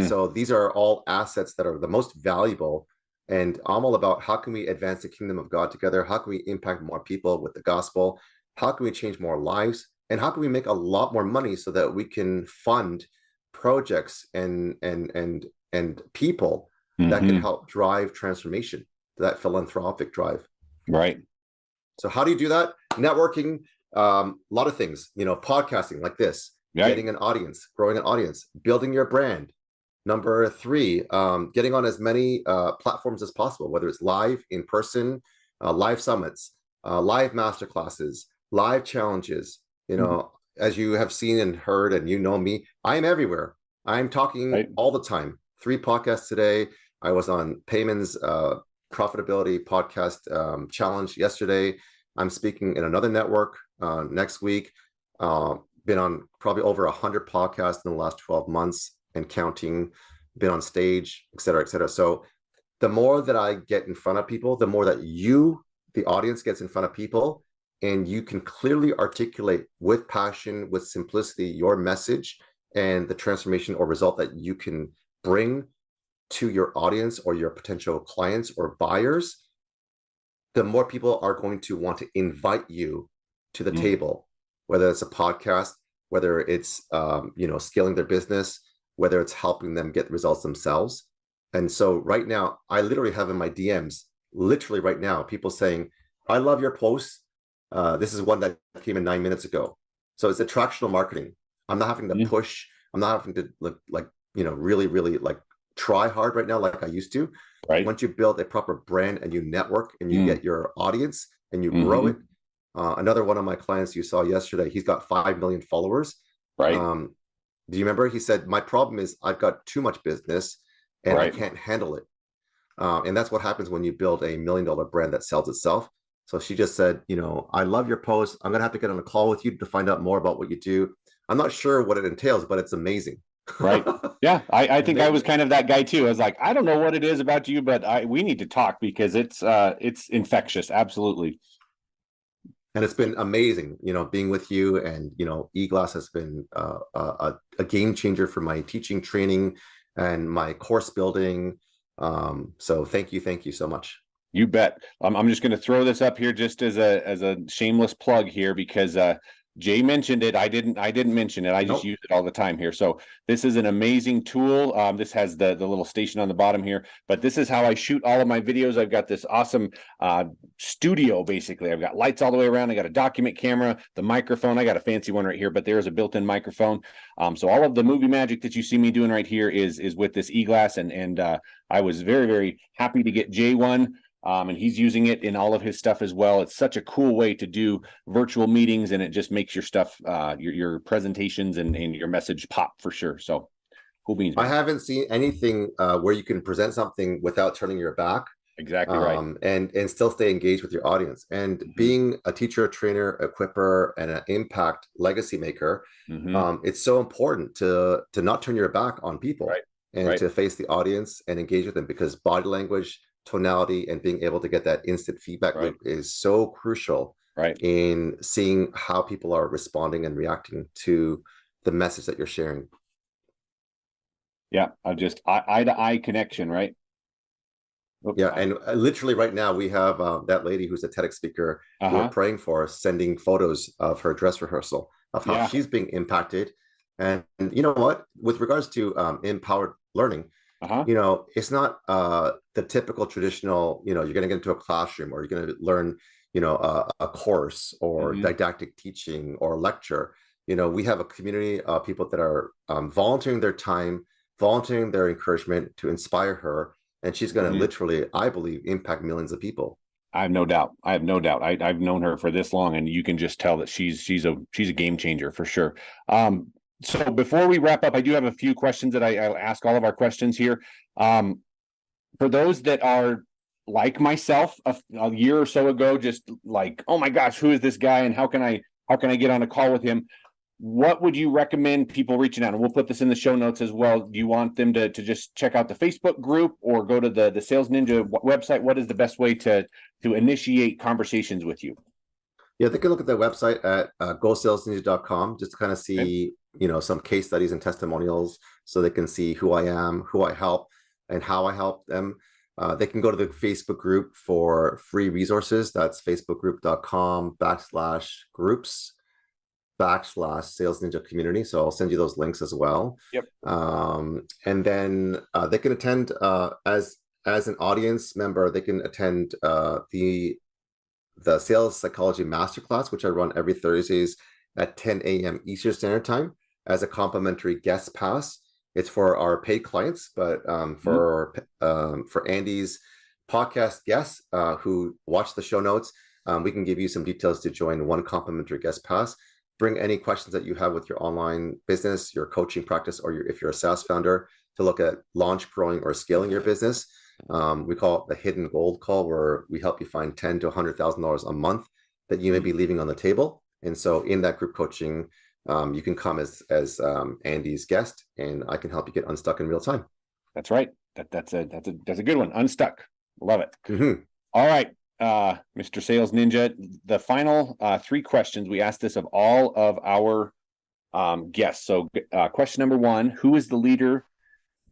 B: So these are all assets that are the most valuable. And I'm all about, how can we advance the kingdom of God together? How can we impact more people with the gospel? How can we change more lives? And how can we make a lot more money so that we can fund projects and people that can help drive transformation, that philanthropic drive? So how do you do that? Networking, a lot of things, podcasting like this, getting an audience, growing an audience, building your brand. Number 3, getting on as many platforms as possible, whether it's live, in person, live summits, live masterclasses, live challenges. As you have seen and heard, and me, I am everywhere. I'm talking all the time. 3 podcasts today. I was on Payman's profitability podcast challenge yesterday. I'm speaking in another network next week. Been on probably over 100 podcasts in the last 12 months and counting, been on stage, et cetera, et cetera. So the more that I get in front of people, the more that you, the audience, gets in front of people, and you can clearly articulate with passion, with simplicity, your message and the transformation or result that you can bring to your audience or your potential clients or buyers, the more people are going to want to invite you to the table, whether it's a podcast, whether it's scaling their business, whether it's helping them get results themselves. And so right now, I literally have in my DMs, literally right now, people saying, I love your posts. This is one that came in 9 minutes ago. So it's attractional marketing. I'm not having to push. I'm not having to really, really like try hard right now like I used to.
C: Right.
B: Once you build a proper brand and you network and you get your audience and you grow it. Another one of my clients you saw yesterday, he's got 5 million followers.
C: Right.
B: Do you remember? He said, my problem is I've got too much business and I can't handle it. And that's what happens when you build $1 million brand that sells itself. So she just said, I love your post. I'm going to have to get on a call with you to find out more about what you do. I'm not sure what it entails, but it's amazing.
C: Right. Yeah. I think I was kind of that guy too. I was like, I don't know what it is about you, but we need to talk because it's infectious. Absolutely.
B: And it's been amazing, being with you, and, eGlass has been a game changer for my teaching, training, and my course building. So thank you so much.
C: You bet. I'm just going to throw this up here just as a shameless plug here because Jay mentioned it. I didn't mention it. I just use it all the time here. So this is an amazing tool. This has the little station on the bottom here, but this is how I shoot all of my videos. I've got this awesome studio, basically. I've got lights all the way around. I got a document camera, the microphone. I got a fancy one right here, but there's a built-in microphone. So all of the movie magic that you see me doing right here is with this eGlass. And I was very, very happy to get Jay one. And he's using it in all of his stuff as well. It's such a cool way to do virtual meetings, and it just makes your stuff, your presentations and your message pop for sure. So cool beans, man.
B: I haven't seen anything where you can present something without turning your back.
C: Exactly right.
B: And still stay engaged with your audience. And being a teacher, a trainer, equipper, and an impact legacy maker, it's so important to not turn your back on people and to face the audience and engage with them, because body language, tonality, and being able to get that instant feedback loop is so crucial in seeing how people are responding and reacting to the message that you're sharing.
C: Yeah, just eye-to-eye connection, right?
B: Oops. Yeah, and literally right now we have that lady who's a TEDx speaker who we're praying for, sending photos of her dress rehearsal, of how she's being impacted. And you know what? With regards to empowered learning, it's not the typical traditional, you're going to get into a classroom or you're going to learn, a course or didactic teaching or lecture. We have a community of people that are volunteering their time, volunteering their encouragement to inspire her. And she's going to literally, I believe, impact millions of people.
C: I have no doubt. I've known her for this long, and you can just tell that she's a game changer for sure. So before we wrap up, I do have a few questions that I'll ask all of our questions here. For those that are like myself a year or so ago, just like, oh my gosh, who is this guy and how can I get on a call with him? What would you recommend people reaching out? And we'll put this in the show notes as well. Do you want them to just check out the Facebook group or go to the Sales Ninja website? What is the best way to initiate conversations with you?
B: Yeah, they can look at the website at gosalesninja.com just to kind of see, some case studies and testimonials, so they can see who I am, who I help, and how I help them. They can go to the Facebook group for free resources. That's facebookgroup.com/groups/Sales Ninja Community. So I'll send you those links as well.
C: Yep.
B: And then they can attend as an audience member. They can attend the Sales Psychology Masterclass, which I run every Thursdays at 10 a.m. Eastern Standard Time as a complimentary guest pass. It's for our paid clients, but for Andy's podcast guests who watch the show notes, we can give you some details to join one complimentary guest pass. Bring any questions that you have with your online business, your coaching practice, or if you're a SaaS founder, to look at launch, growing, or scaling your business. We call it the hidden gold call, where we help you find $10,000 to $100,000 a month that you may be leaving on the table. And so in that group coaching, you can come as Andy's guest, and I can help you get unstuck in real time.
C: That's right. That's a good one. Unstuck. Love it. All right. Mr. Sales Ninja, the final 3 questions. We asked this of all of our guests. So question number 1, who is the leader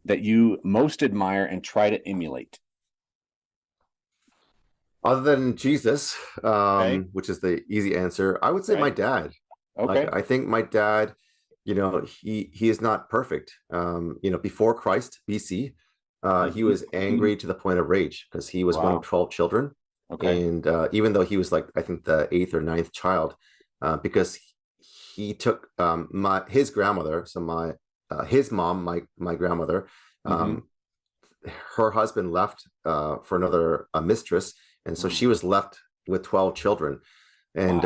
C: that you most admire and try to emulate?
B: Other than Jesus, which is the easy answer, I would say my dad.
C: Okay.
B: I think my dad, he is not perfect. Before Christ, BC, he was angry to the point of rage because he was one of 12 children. Okay. And even though he was like, I think the 8th or 9th child, because he took his grandmother, so his mom, my grandmother, her husband left for another mistress, and so she was left with 12 children. And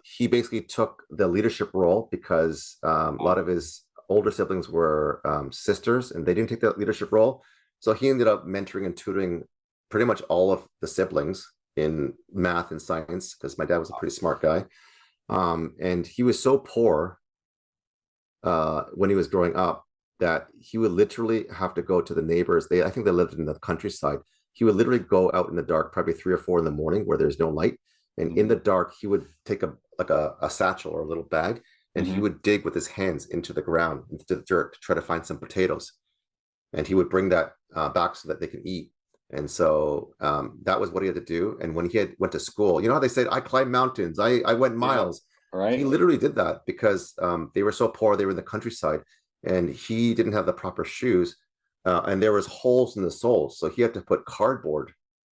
B: he basically took the leadership role because a lot of his older siblings were sisters, and they didn't take that leadership role. So he ended up mentoring and tutoring pretty much all of the siblings in math and science, because my dad was a pretty smart guy. And he was so poor when he was growing up that he would literally have to go to the neighbors. I think they lived in the countryside. He would literally go out in the dark, probably 3 or 4 in the morning where there's no light. And in the dark, he would take a satchel or a little bag, and he would dig with his hands into the ground, into the dirt, to try to find some potatoes. And he would bring that back so that they can eat. And so that was what he had to do. And when he went to school, how they said, I climbed mountains, I went miles. Right. He literally did that because they were so poor. They were in the countryside, and he didn't have the proper shoes. And there was holes in the soles. So he had to put cardboard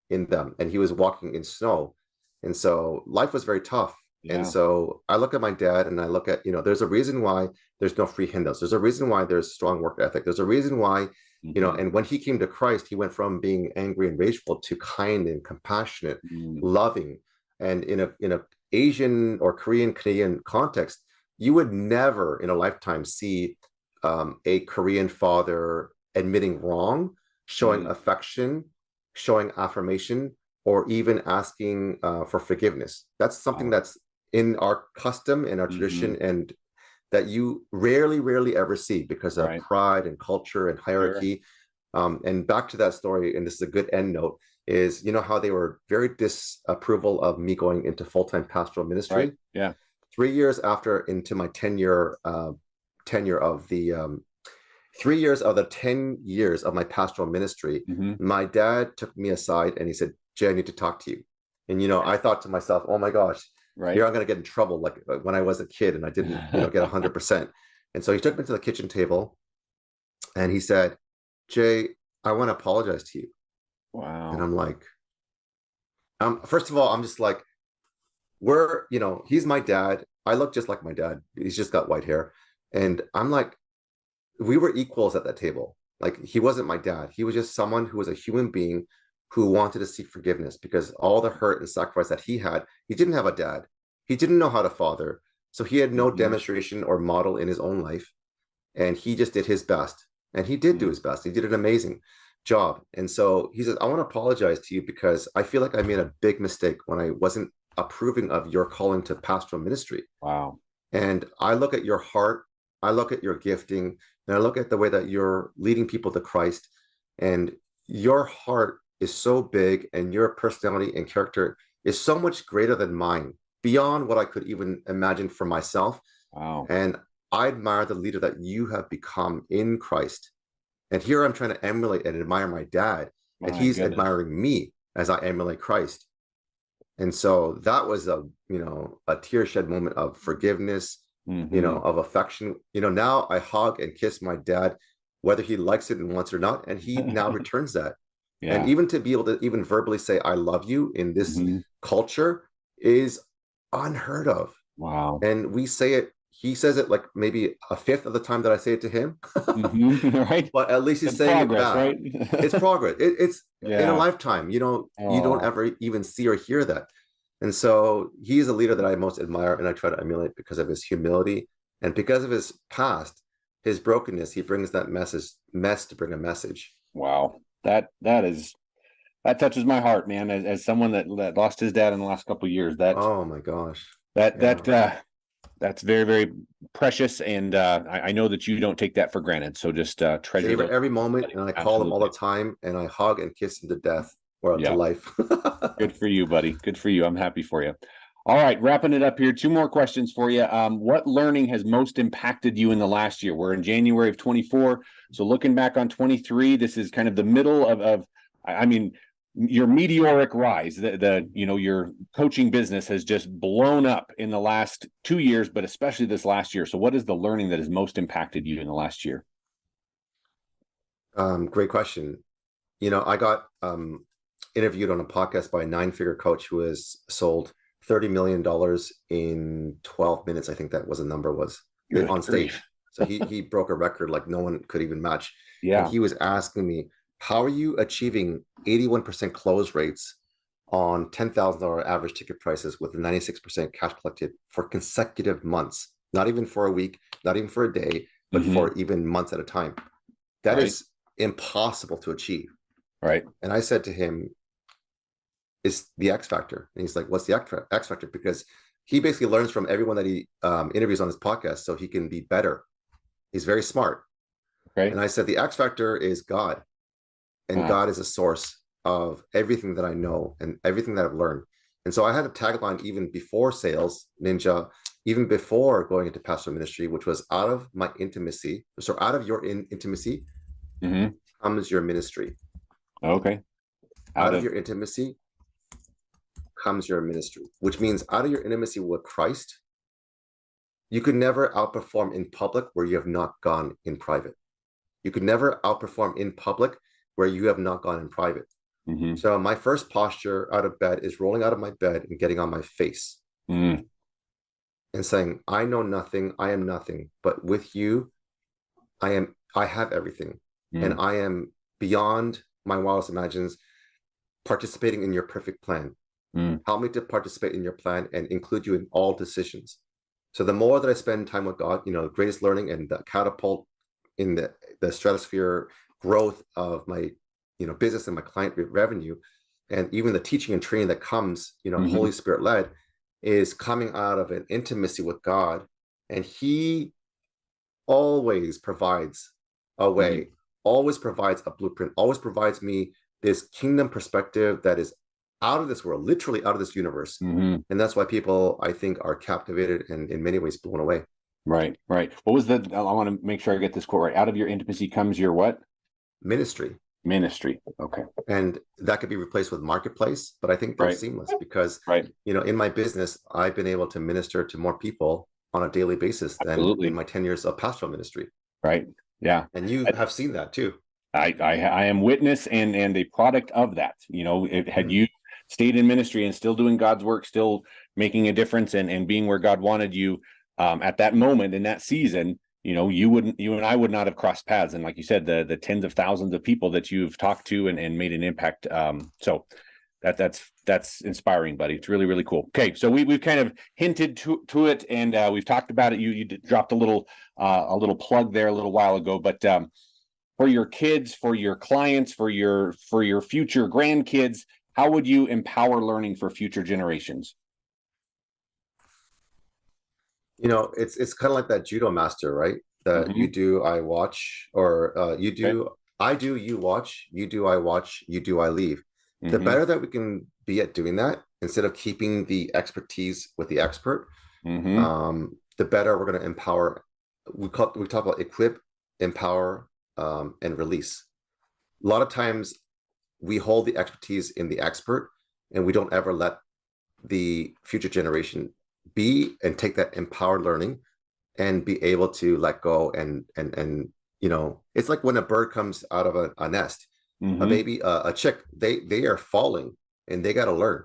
B: in them, and he was walking in snow. And so life was very tough. Yeah. And so I look at my dad, and I look at, there's a reason why there's no free handouts. There's a reason why there's strong work ethic. There's a reason why, and when he came to Christ, he went from being angry and rageful to kind and compassionate, loving. And in a Asian or Korean Canadian context, you would never in a lifetime see a Korean father admitting wrong, showing affection, showing affirmation, or even asking for forgiveness. That's something that's in our custom, in our tradition, and that you rarely ever see because of pride and culture and hierarchy. And back to that story, and this is a good end note, is how they were very disapproval of me going into full-time pastoral ministry. Right. Yeah. 3 years after, into my tenure of the 3 years of the 10 years of my pastoral ministry, my dad took me aside and he said, Jay, I need to talk to you. And, I thought to myself, oh my gosh, here I'm going to get in trouble like when I was a kid and I didn't, get 100%. And so he took me to the kitchen table and he said, Jay, I want to apologize to you. Wow. And I'm like, first of all, I'm just like, he's my dad. I look just like my dad. He's just got white hair. And I'm like, we were equals at that table. Like, he wasn't my dad. He was just someone who was a human being who wanted to seek forgiveness because all the hurt and sacrifice that he had, he didn't have a dad. He didn't know how to father. So he had no demonstration or model in his own life. And he just did his best. And he did do his best. He did an amazing job. And so he says, I want to apologize to you because I feel like I made a big mistake when I wasn't approving of your calling to pastoral ministry. Wow. And I look at your heart, I look at your gifting, and I look at the way that you're leading people to Christ, and your heart is so big, and your personality and character is so much greater than mine, beyond what I could even imagine for myself. Wow. And I admire the leader that you have become in Christ. And here I'm trying to emulate and admire my dad, and he's admiring me as I emulate Christ. And so that was a tear shed moment of forgiveness, of affection. Now I hug and kiss my dad, whether he likes it and wants it or not. And he now returns that. Yeah. And even to be able to even verbally say, I love you in this culture is unheard of. Wow. And we say it, he says it like maybe a fifth of the time that I say it to him. Right. But at least he's saying progress, it back. Right? It's progress. It's in a lifetime, you don't ever even see or hear that. And so he is a leader that I most admire and I try to emulate because of his humility and because of his past, his brokenness. He brings that mess to bring a message.
C: Wow. That is That touches my heart, man. As someone that lost his dad in the last couple of years,
B: oh my gosh,
C: that's very, very precious, and I know that you don't take that for granted. So just treasure
B: savor every moment, and I call him all the time, and I hug and kiss him to death or to life.
C: Good for you, buddy. Good for you. I'm happy for you. All right, wrapping it up here. 2 more questions for you. What learning has most impacted you in the last year? We're in January of 24, so looking back on 23, this is kind of the middle of I mean, your meteoric rise. Your coaching business has just blown up in the last 2 years, but especially this last year. So, what is the learning that has most impacted you in the last year?
B: Great question. I got interviewed on a podcast by a 9-figure coach who has sold $30 million in 12 minutes. I think that was the number was on stage. So he broke a record like no one could even match.
C: Yeah.
B: And he was asking me, how are you achieving 81% close rates on $10,000 average ticket prices with 96% cash collected for consecutive months? Not even for a week, not even for a day, but for even months at a time. That is impossible to achieve.
C: Right.
B: And I said to him, it's the X factor. And he's like, what's the X factor? Because he basically learns from everyone that he interviews on his podcast so he can be better. He's very smart.
C: Right.
B: And I said, the X factor is God. And God is a source of everything that I know and everything that I've learned. And so I had a tagline even before Sales Ninja, even before going into pastoral ministry, which was out of my intimacy. So out of your intimacy comes your ministry.
C: Okay.
B: Out of your intimacy comes your ministry, which means out of your intimacy with Christ, you could never outperform in public where you have not gone in private. You could never outperform in public where you have not gone in private. So my first posture out of bed is rolling out of my bed and getting on my face and saying, I know nothing, I am nothing, but with you, I have everything. And I am beyond my wildest imaginations, participating in your perfect plan. Help me to participate in your plan and include you in all decisions. So the more that I spend time with God, the greatest learning and the catapult in the stratosphere growth of my business and my client revenue, and even the teaching and training that comes Holy Spirit led, is coming out of an intimacy with God. And he always provides a way, always provides a blueprint, always provides me this kingdom perspective that is out of this world, literally out of this universe. And that's why people, I think, are captivated and in many ways blown away.
C: Right. What was I want to make sure I get this quote right. Out of your intimacy comes your what?
B: Ministry.
C: Okay.
B: And that could be replaced with marketplace, but I think they're seamless because, in my business, I've been able to minister to more people on a daily basis than in my 10 years of pastoral ministry.
C: Right. Yeah.
B: And you have seen that too.
C: I am witness and a product of that. Had you stayed in ministry and still doing God's work, still making a difference and being where God wanted you at that moment in that season, you and I would not have crossed paths. And like you said, the tens of thousands of people that you've talked to and made an impact. So that's inspiring, buddy. It's really, really cool. Okay. So we've kind of hinted to it and we've talked about it. You dropped a little plug there a little while ago, but for your kids, for your clients, for your future grandkids, how would you empower learning for future generations?
B: It's kind of like that judo master, right? That you do, I watch, or you do, I do, you watch, you do, I watch, you do, I leave. The better that we can be at doing that, instead of keeping the expertise with the expert, the better we're going to empower. We talk about equip, empower, and release. A lot of times we hold the expertise in the expert and we don't ever let the future generation be and take that empowered learning and be able to let go and it's like when a bird comes out of a nest, a baby, a chick, they are falling and they got to learn.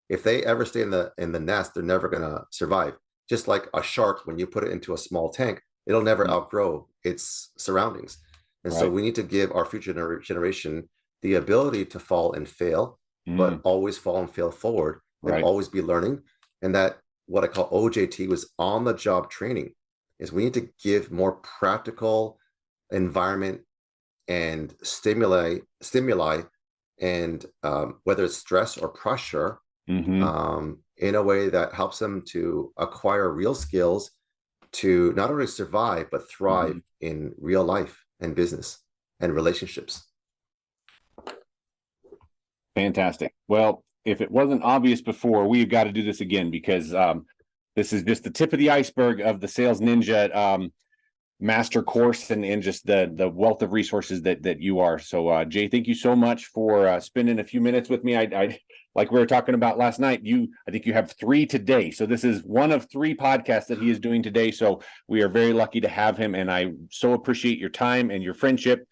B: If they ever stay in the nest, they're never going to survive. Just like a shark, when you put it into a small tank, it'll never outgrow its surroundings. And so we need to give our future generation the ability to fall and fail, but always fall and fail forward and always be learning. And that what I call OJT was on the job training is we need to give more practical environment and stimuli and whether it's stress or pressure, in a way that helps them to acquire real skills to not only survive, but thrive in real life and business and relationships.
C: Fantastic. Well, if it wasn't obvious before, we've got to do this again, because this is just the tip of the iceberg of the Sales Ninja master course and just the wealth of resources that you are. So Jay, thank you so much for spending a few minutes with me. I like we were talking about last night, I think you have 3 today. So this is one of 3 podcasts that he is doing today. So we are very lucky to have him, and I so appreciate your time and your friendship.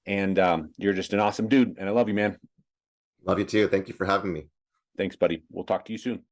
C: And you're just an awesome dude, and I love you, man.
B: Love you too. Thank you for having me.
C: Thanks, buddy. We'll talk to you soon.